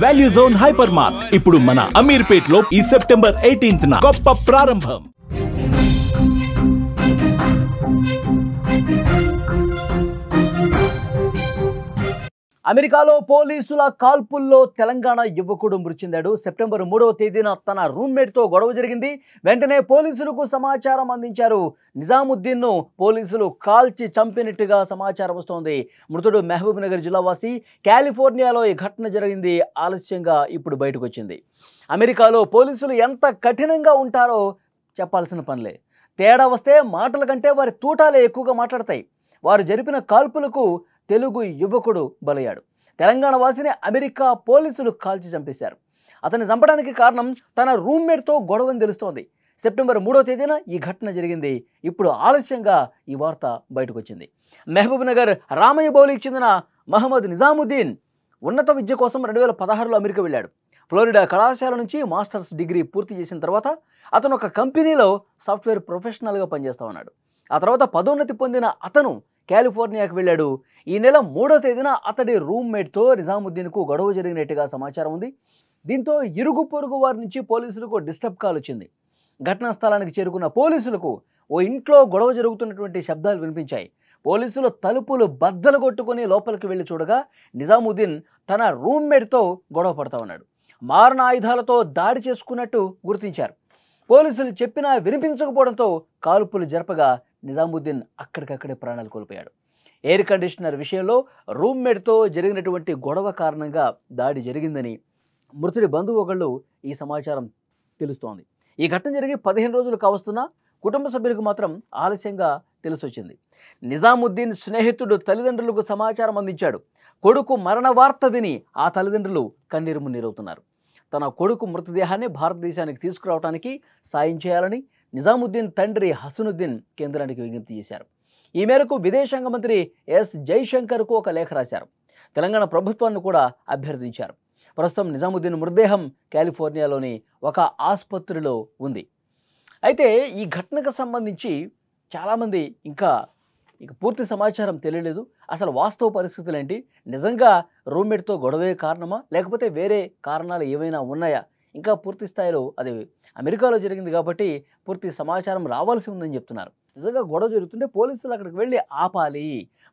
Value zone hyper mart ఇప్పుడు మన అమీర్పేట్ లో ఈ సెప్టెంబర్ 18న గొప్ప ప్రారంభం. అమెరికాలో పోలీసుల కాల్పుల్లో తెలంగాణ యువకుడు మృతి చెందాడు. సెప్టెంబర్ 3వ తేదీన తన రూమ్మేట్తో గొడవ జరిగింది. వెంటనే పోలీసులకు సమాచారం అందించారు. నిజాముద్దీన్ను పోలీసులు కాల్చి చంపినట్టుగా సమాచారం వస్తోంది. మృతుడు మహబూబ్ నగర్ జిల్లా వాసి. కాలిఫోర్నియాలో ఈ ఘటన జరిగింది. ఆలస్యంగా ఇప్పుడు బయటకు వచ్చింది. అమెరికాలో పోలీసులు ఎంత కఠినంగా ఉంటారో చెప్పాల్సిన పనిలే. తేడా వస్తే మాటల కంటే వారి తూటాలే ఎక్కువగా మాట్లాడతాయి. వారు జరిపిన కాల్పులకు తెలుగు యువకుడు బలయ్యాడు. తెలంగాణ వాసిని అమెరికా పోలీసులు కాల్చి చంపేశారు. అతన్ని చంపడానికి కారణం తన రూమ్మేట్తో గొడవని తెలుస్తోంది. సెప్టెంబర్ 3వ తేదీన ఈ ఘటన జరిగింది. ఇప్పుడు ఆలస్యంగా ఈ వార్త బయటకు వచ్చింది. మహబూబ్ నగర్ రామయ్య బౌలికి చెందిన మహమ్మద్ నిజాముద్దీన్ ఉన్నత విద్య కోసం 2016లో అమెరికా వెళ్ళాడు. ఫ్లోరిడా కళాశాల నుంచి మాస్టర్స్ డిగ్రీ పూర్తి చేసిన తర్వాత అతను ఒక కంపెనీలో సాఫ్ట్వేర్ ప్రొఫెషనల్గా పనిచేస్తూ ఉన్నాడు. ఆ తర్వాత పదోన్నతి పొందిన అతను కాలిఫోర్నియాకి వెళ్ళాడు. ఈ నెల 3వ తేదీన అతడి రూమ్మేట్తో నిజాముద్దీన్కు గొడవ జరిగినట్టుగా సమాచారం ఉంది. దీంతో ఇరుగు పొరుగు వారి నుంచి పోలీసులకు డిస్టర్బ్ కాల్ వచ్చింది. ఘటనా స్థలానికి చేరుకున్న పోలీసులకు ఓ ఇంట్లో గొడవ జరుగుతున్నటువంటి శబ్దాలు వినిపించాయి. పోలీసులు తలుపులు బద్దలు కొట్టుకుని లోపలికి వెళ్ళి చూడగా నిజాముద్దీన్ తన రూమ్మేట్తో గొడవ పడతా ఉన్నాడు. మారణ ఆయుధాలతో దాడి చేసుకున్నట్టు గుర్తించారు. పోలీసులు చెప్పినా వినిపించకపోవడంతో కాల్పులు జరపగా నిజాముద్దీన్ అక్కడికక్కడే ప్రాణాలు కోల్పోయాడు. ఎయిర్ కండిషనర్ విషయంలో రూమ్మేట్తో జరిగినటువంటి గొడవ కారణంగా దాడి జరిగిందని మృతుడి బంధువు ఒకళ్ళు ఈ సమాచారం తెలుస్తోంది. ఈ ఘటన జరిగి 15 రోజులు కావస్తున్నా కుటుంబ సభ్యులకు మాత్రం ఆలస్యంగా తెలిసొచ్చింది. నిజాముద్దీన్ స్నేహితుడు తల్లిదండ్రులకు సమాచారం అందించాడు. కొడుకు మరణ వార్త విని ఆ తల్లిదండ్రులు కన్నీరు మున్నీరవుతున్నారు. తన కొడుకు మృతదేహాన్ని భారతదేశానికి తీసుకురావడానికి సాయం చేయాలని నిజాముద్దీన్ తండ్రి హసనుద్దీన్ కేంద్రానికి విజ్ఞప్తి చేశారు. ఈ మేరకు విదేశాంగ మంత్రి ఎస్ జైశంకర్కు ఒక లేఖ రాశారు. తెలంగాణ ప్రభుత్వాన్ని కూడా అభ్యర్థించారు. ప్రస్తుతం నిజాముద్దీన్ మృతదేహం కాలిఫోర్నియాలోని ఒక ఆసుపత్రిలో ఉంది. అయితే ఈ ఘటనకు సంబంధించి చాలామంది ఇంకా పూర్తి సమాచారం తెలియలేదు. అసలు వాస్తవ పరిస్థితులు ఏంటి, నిజంగా రూమ్మేట్తో గొడవే కారణమా లేకపోతే వేరే కారణాలు ఏమైనా ఉన్నాయా, ఇంకా పూర్తి స్థాయిలో అది అమెరికాలో జరిగింది కాబట్టి పూర్తి సమాచారం రావాల్సి ఉందని చెప్తున్నారు. నిజంగా గొడవ జరుగుతుంటే పోలీసులు అక్కడికి వెళ్ళి ఆపాలి.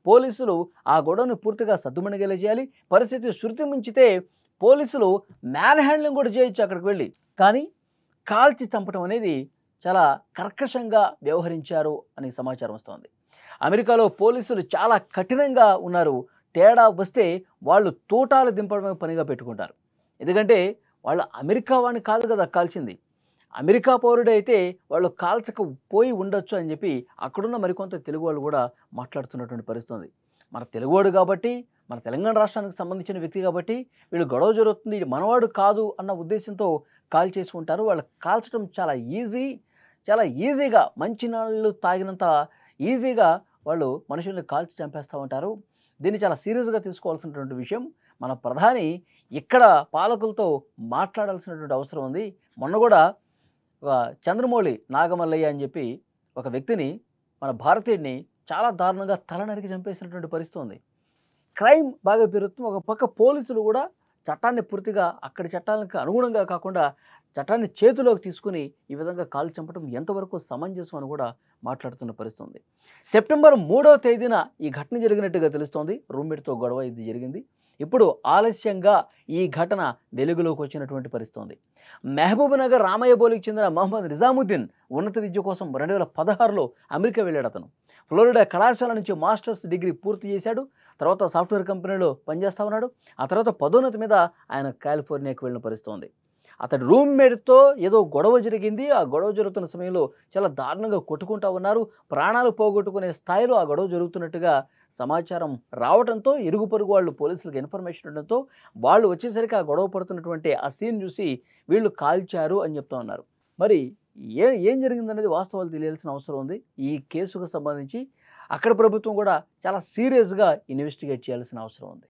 పోలీసులు ఆ గొడవను పూర్తిగా సద్దుమణిగేలా చేయాలి. పరిస్థితి శృతి మించితే పోలీసులు మ్యాన్ హ్యాండ్లింగ్ కూడా చేయొచ్చు అక్కడికి వెళ్ళి. కానీ కాల్చి చంపడం అనేది చాలా కర్కశంగా వ్యవహరించారు అని సమాచారం వస్తోంది. అమెరికాలో పోలీసులు చాలా కఠినంగా ఉన్నారు. తేడా వస్తే వాళ్ళు తూటాలు దింపడమే పనిగా పెట్టుకుంటారు. ఎందుకంటే వాళ్ళు అమెరికా వాడిని కాదు కదా కాల్చింది. అమెరికా పౌరుడు అయితే వాళ్ళు కాల్చకపోయి ఉండొచ్చు అని చెప్పి అక్కడున్న మరికొంత తెలుగు వాళ్ళు కూడా మాట్లాడుతున్నటువంటి పరిస్థితి ఉంది. మన తెలుగువాడు కాబట్టి, మన తెలంగాణ రాష్ట్రానికి సంబంధించిన వ్యక్తి కాబట్టి వీళ్ళు గొడవ జరుగుతుంది, ఇది మనవాడు కాదు అన్న ఉద్దేశంతో కాల్ చేసుకుంటారు. వాళ్ళు కాల్చడం చాలా ఈజీగా మంచినీళ్ళు తాగినంత ఈజీగా వాళ్ళు మనుషుల్ని కాల్చి చంపేస్తూ ఉంటారు. దీన్ని చాలా సీరియస్గా తీసుకోవాల్సినటువంటి విషయం. మన ప్రధాని ఇక్కడ పాలకులతో మాట్లాడాల్సినటువంటి అవసరం ఉంది. మొన్న కూడా చంద్రమౌళి నాగమల్లయ్య అని చెప్పి ఒక వ్యక్తిని, మన భారతీయుడిని చాలా దారుణంగా తల నరికి చంపేసినటువంటి పరిస్థితి ఉంది. క్రైమ్ బాగా పెరుగుతుంది. ఒక పక్క పోలీసులు కూడా చట్టాన్ని పూర్తిగా అక్కడి చట్టాలకు అనుగుణంగా కాకుండా చట్టాన్ని చేతిలోకి తీసుకుని ఈ విధంగా కాల్ చంపడం ఎంతవరకు సమంజసం అని కూడా మాట్లాడుతున్న పరిస్థితి ఉంది. సెప్టెంబర్ 3వ తేదీన ఈ ఘటన జరిగినట్టుగా తెలుస్తోంది. రూమ్మేట్తో గొడవ ఇది జరిగింది. ఇప్పుడు ఆలస్యంగా ఈ ఘటన వెలుగులోకి వచ్చినటువంటి పరిస్థితి ఉంది. మహబూబ్ నగర్ రామయ్య బౌలికి చెందిన మహమ్మద్ నిజాముద్దీన్ ఉన్నత విద్య కోసం 2016లో అమెరికా వెళ్ళాడు. అతను ఫ్లోరిడా కళాశాల నుంచి మాస్టర్స్ డిగ్రీ పూర్తి చేశాడు. తర్వాత సాఫ్ట్వేర్ కంపెనీలో పనిచేస్తూ ఉన్నాడు. ఆ తర్వాత పదోన్నతి మీద ఆయన కాలిఫోర్నియాకి వెళ్ళిన పరిస్థితి ఉంది. అతడి రూమ్మేట్తో ఏదో గొడవ జరిగింది. ఆ గొడవ జరుగుతున్న సమయంలో చాలా దారుణంగా కొట్టుకుంటూ ఉన్నారు. ప్రాణాలు పోగొట్టుకునే స్థాయిలో ఆ గొడవ జరుగుతున్నట్టుగా సమాచారం రావడంతో ఇరుగు పొరుగు వాళ్ళు పోలీసులకు ఇన్ఫర్మేషన్ ఉండడంతో వాళ్ళు వచ్చేసరికి ఆ గొడవ పడుతున్నటువంటి ఆ సీన్ చూసి వీళ్ళు కాల్చారు అని చెప్తా ఉన్నారు. మరి ఏం జరిగిందనేది వాస్తవాలు తెలియాల్సిన అవసరం ఉంది. ఈ కేసుకు సంబంధించి అక్కడ ప్రభుత్వం కూడా చాలా సీరియస్గా ఇన్వెస్టిగేట్ చేయాల్సిన అవసరం ఉంది.